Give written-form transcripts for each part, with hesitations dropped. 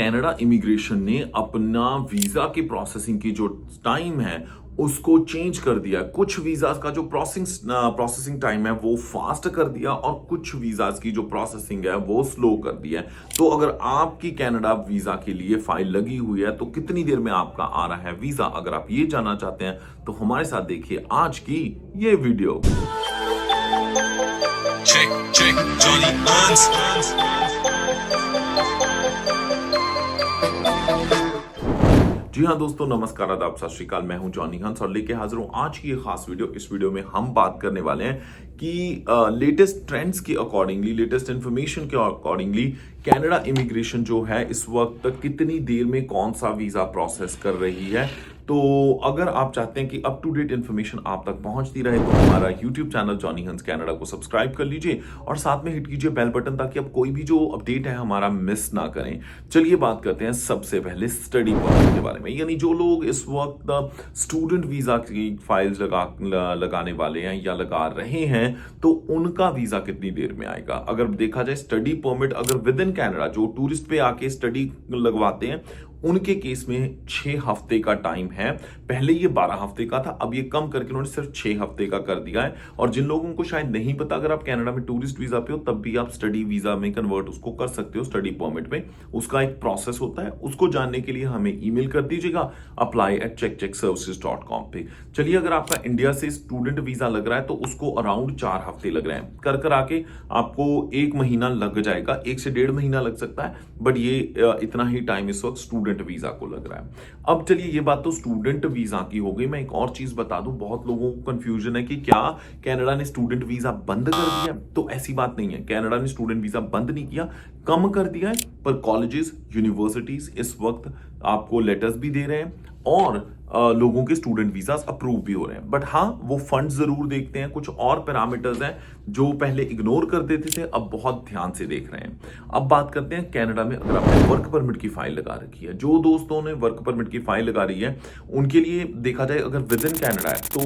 Canada immigration ने अपना visa की प्रोसेसिंग की जो टाइम है उसको चेंज कर दिया। कुछ वीजास का जो प्रोसेसिंग टाइम है वो फास्ट कर दिया और कुछ वीजास की जो प्रोसेसिंग है वो स्लो कर दिया है। तो अगर आपकी कनाडा वीजा के लिए फाइल लगी हुई है तो कितनी देर में आपका आ रहा है वीजा, अगर आप ये जानना चाहते हैं तो हमारे साथ देखिए आज की ये वीडियो। Check, Johnny Hans. जी हाँ दोस्तों, नमस्कार, आदाब, सत श्री अकाल। मैं हूं जॉनी हंस और लेके हाजिर हूं आज की ये खास वीडियो। इस वीडियो में हम बात करने वाले हैं कि लेटेस्ट ट्रेंड्स के अकॉर्डिंगली, लेटेस्ट इंफॉर्मेशन के अकॉर्डिंगली कनाडा इमिग्रेशन जो है इस वक्त कितनी देर में कौन सा वीजा प्रोसेस कर रही है। तो अगर आप चाहते हैं कि अप टू डेट इन्फॉर्मेशन आप तक पहुंचती रहे तो हमारा यूट्यूब चैनल जॉनी हंस कनाडा को सब्सक्राइब कर लीजिए और साथ में हिट कीजिए बेल बटन ताकि आप कोई भी जो अपडेट है हमारा मिस ना करें। चलिए बात करते हैं सबसे पहले स्टडी परमिट के बारे में, यानी जो लोग इस वक्त स्टूडेंट वीजा की फाइल्स लगाने वाले हैं या लगा रहे हैं तो उनका वीजा कितनी देर में आएगा। अगर देखा जाए स्टडी परमिट अगर विद इन कनाडा जो टूरिस्ट पे आके स्टडी लगवाते हैं उनके केस में 6 हफ्ते का टाइम है। पहले ये 12 हफ्ते का था, अब ये कम करके उन्होंने सिर्फ 6 हफ्ते का कर दिया है। और जिन लोगों को शायद नहीं पता, अगर आप कनाडा में टूरिस्ट वीजा पे हो तब भी आप स्टडी वीजा में कन्वर्ट उसको कर सकते हो, स्टडी परमिट में। उसका एक प्रोसेस होता है, उसको जानने के लिए हमें ईमेल कर दीजिएगा apply@checkcheckservices.com पे। चलिए, अगर आपका इंडिया से स्टूडेंट वीजा लग रहा है तो उसको अराउंड 4 हफ्ते लग रहे हैं। कर आके आपको 1 महीना लग जाएगा, 1 से 1.5 महीना लग सकता है, बट ये इतना ही टाइम इस वक्त स्टूडेंट वीजा को लग रहा है। अब चलिए, ये बात तो स्टूडेंट वीजा की हो गई। मैं एक और चीज बता दूं, बहुत लोगों को कंफ्यूजन है कि क्या कनाडा ने स्टूडेंट वीजा बंद कर दिया। तो ऐसी बात नहीं है, कनाडा ने स्टूडेंट वीजा बंद नहीं किया, कम कर दिया है। पर कॉलेजेस, यूनिवर्सिटीज इस वक्त आपको लेटर्स भी दे रहे हैं और लोगों के स्टूडेंट वीजास अप्रूव भी हो रहे हैं। बट हाँ, वो फंड जरूर देखते हैं। कुछ और पैरामीटर्स हैं जो पहले इग्नोर कर देते थे, अब बहुत ध्यान से देख रहे हैं। अब बात करते हैं कनाडा में अगर आपने वर्क परमिट की फाइल लगा रखी है। जो दोस्तों ने वर्क परमिट की फाइल लगा रही है उनके लिए देखा जाए अगर विद इन कनाडा है तो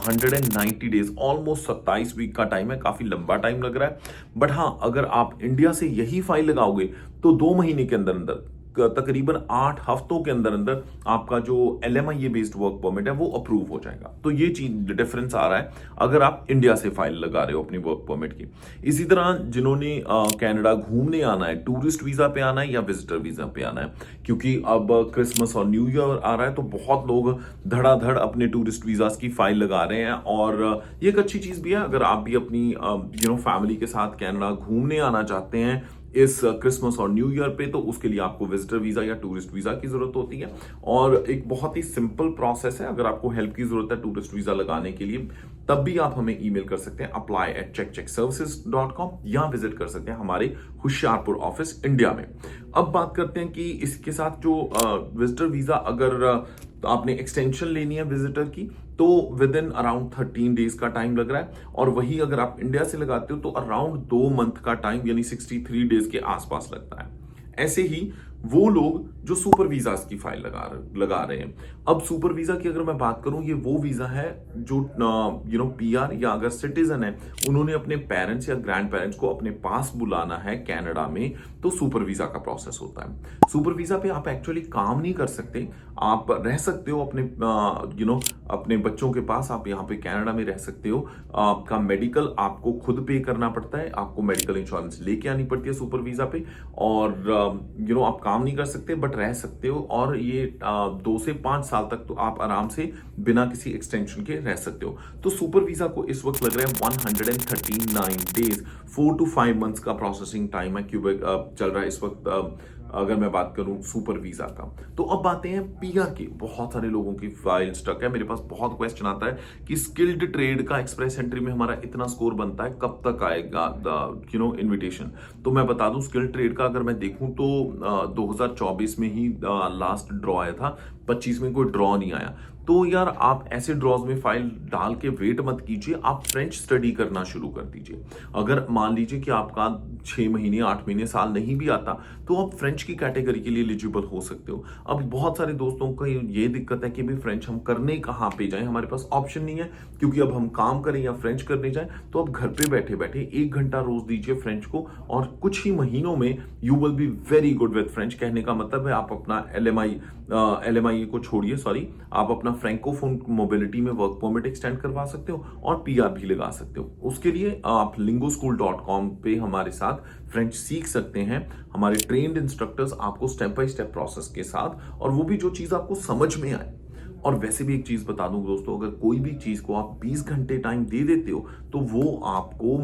190 डेज, ऑलमोस्ट 27 वीक का टाइम है। काफी लंबा टाइम लग रहा है। बट हाँ, अगर आप इंडिया से यही फाइल लगाओगे तो 2 महीने के अंदर अंदर, तकरीबन 8 हफ्तों के अंदर अंदर आपका जो LMIA बेस्ड वर्क परमिट है वो अप्रूव हो जाएगा। तो ये चीज डिफरेंस आ रहा है अगर आप इंडिया से फाइल लगा रहे हो अपनी वर्क परमिट की। इसी तरह जिन्होंने कनाडा घूमने आना है, टूरिस्ट वीजा पे आना है या विजिटर वीजा पे आना है, क्योंकि अब क्रिसमस और न्यू ईयर आ रहा है तो बहुत लोग धड़ाधड़ अपने टूरिस्ट वीजा की फाइल लगा रहे हैं। और ये एक अच्छी चीज भी है, अगर आप भी अपनी फैमिली के साथ कनाडा घूमने आना चाहते हैं इस क्रिसमस और न्यू ईयर पे, तो उसके लिए आपको विजिटर वीजा या टूरिस्ट वीजा की जरूरत होती है। और एक बहुत ही सिंपल प्रोसेस है। अगर आपको हेल्प की जरूरत है टूरिस्ट वीजा लगाने के लिए तब भी आप हमें ईमेल कर सकते हैं apply@checkcheckservices.com या विजिट कर सकते हैं हमारे होशियारपुर ऑफिस इंडिया में। अब बात करते हैं कि इसके साथ जो विजिटर वीजा अगर आपने एक्सटेंशन लेनी है विजिटर की तो विद इन अराउंड 13 डेज का टाइम लग रहा है। और वही अगर आप इंडिया से लगाते हो तो अराउंड 2 मंथ का टाइम यानी 63 डेज के आसपास लगता है। ऐसे ही वो लोग जो सुपर वीजा की फाइल लगा रहे हैं। अब सुपर वीजा की अगर मैं बात करूं, ये वो वीजा है जो PR या अगर सिटीजन है उन्होंने अपने पेरेंट्स या ग्रैंड पेरेंट्स को अपने पास बुलाना है कनाडा में, तो सुपर वीजा का प्रोसेस होता है। सुपर वीजा पे आप एक्चुअली काम नहीं कर सकते, आप रह सकते हो अपने अपने बच्चों के पास, आप यहाँ पे कनाडा में रह सकते हो। आपका मेडिकल आपको खुद पे करना पड़ता है, आपको मेडिकल इंश्योरेंस लेके आनी पड़ती है सुपर वीजा पे। और आप काम नहीं कर सकते बट रह सकते हो। और ये 2 से 5 साल तक तो आप आराम से बिना किसी एक्सटेंशन के रह सकते हो। तो सुपर वीजा को इस वक्त लग रहा है 139 डेज, 4 to 5 मंथ्स का प्रोसेसिंग टाइम है क्यूबेक चल रहा है इस वक्त। अगर मैं बात करूं सुपर वीजा का, तो अब बातें हैं PR की। बहुत सारे लोगों की फाइल स्टक है। मेरे पास बहुत क्वेश्चन आता है कि स्किल्ड ट्रेड का एक्सप्रेस एंट्री में हमारा इतना स्कोर बनता है, कब तक आएगा इनविटेशन। तो मैं बता दूं, स्किल्ड ट्रेड का अगर मैं देखूं तो 2024 में ही लास्ट ड्रॉ आया था, 25 में कोई ड्रॉ नहीं आया। तो यार आप ऐसे ड्रॉज में फाइल डाल के वेट मत कीजिए, आप फ्रेंच स्टडी करना शुरू कर दीजिए। अगर मान लीजिए कि आपका 6 महीने 8 महीने साल नहीं भी आता तो आप फ्रेंच की कैटेगरी के लिए एलिजिबल हो सकते हो। अब बहुत सारे दोस्तों को ये दिक्कत है कि भाई फ्रेंच हम करने कहाँ पे जाएं, हमारे पास ऑप्शन नहीं है, क्योंकि अब हम काम करें या फ्रेंच करने जाएं तो आप घर पे बैठे बैठे 1 घंटा रोज दीजिए फ्रेंच को, और कुछ ही महीनों में you will be very good with French. कहने का मतलब है आप अपना LMI को छोड़िए, सॉरी, आप अपना फ्रैंकोफोन मोबिलिटी में वर्क परमिट एक्सटेंड करवा सकते हो और PR भी लगा सकते हो। उसके लिए आप lingoschool.com पे हमारे साथ फ्रेंच सीख सकते हैं। हमारे ट्रेन्ड इंस्ट्रक्टर्स आपको स्टेप बाय स्टेप प्रोसेस के साथ, और वो भी जो चीज आपको समझ में आए। और वैसे भी एक चीज बता दूं दोस्तों, अगर कोई भी चीज को आप 20 घंटे टाइम दे देते हो तो वो आपको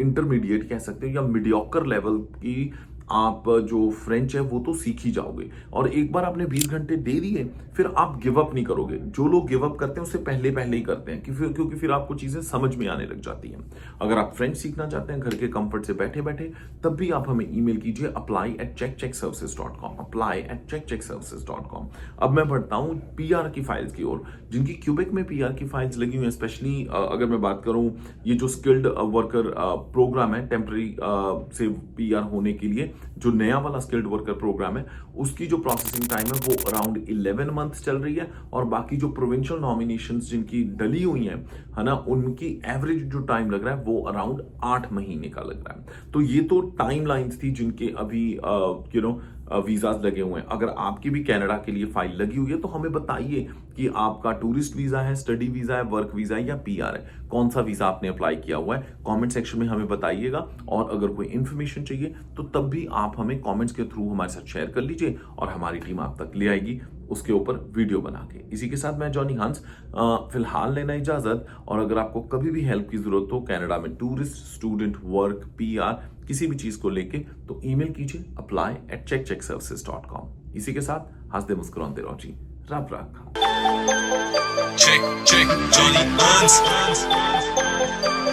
इंटरमीडिएट कह सकते हो या मीडियोकर लेवल की आप जो फ्रेंच है वो तो सीख ही जाओगे। और एक बार आपने 20 घंटे दे दिए फिर आप गिव अप नहीं करोगे। जो लोग गिव अप करते हैं उससे पहले पहले ही करते हैं, क्योंकि फिर आपको चीजें समझ में आने लग जाती हैं। अगर आप फ्रेंच सीखना चाहते हैं घर के कंफर्ट से बैठे बैठे, तब भी आप हमें ईमेल कीजिए apply@checkcheckservices.com, apply@checkcheckservices.com। अब मैं बढ़ता हूं PR की फाइल्स की ओर, जिनकी क्यूबेक में PR की फाइल्स लगी हुई है। स्पेशली अगर मैं बात करूं, ये जो स्किल्ड वर्कर प्रोग्राम है टेम्पररी से PR होने के लिए, जो नया वाला स्किल्ड वर्कर प्रोग्राम है, उसकी जो प्रोसेसिंग टाइम है वो अराउंड 11 मंथ्स चल रही है। और बाकी जो प्रोविंशियल नॉमिनेशंस जिनकी डली हुई हैं, है ना, उनकी एवरेज जो टाइम लग रहा है वो अराउंड 8 महीने का लग रहा है। तो ये तो टाइम लाइन्स थी जिनके अभी वीजाज लगे हुए हैं। अगर आपकी भी कनाडा के लिए फाइल लगी हुई है तो हमें बताइए कि आपका टूरिस्ट वीजा है, स्टडी वीजा है, वर्क वीजा है या PR है, कौन सा वीजा आपने अप्लाई किया हुआ है। कमेंट सेक्शन में हमें बताइएगा। और अगर कोई इन्फॉर्मेशन चाहिए तो तब भी आप हमें कमेंट्स के थ्रू हमारे साथ शेयर कर लीजिए और हमारी टीम आप तक ले आएगी उसके ऊपर वीडियो बना के। इसी के साथ मैं जॉनी हंस फिलहाल लेना इजाजत। और अगर आपको कभी भी हेल्प की जरूरत हो कनाडा में टूरिस्ट, स्टूडेंट, वर्क, PR किसी भी चीज को लेके, तो ईमेल कीजिए apply@checkcheckservices.com। इसी के साथ हंसते मुस्कुराते रहो जी। रब रखा। Check, Johnny Hans.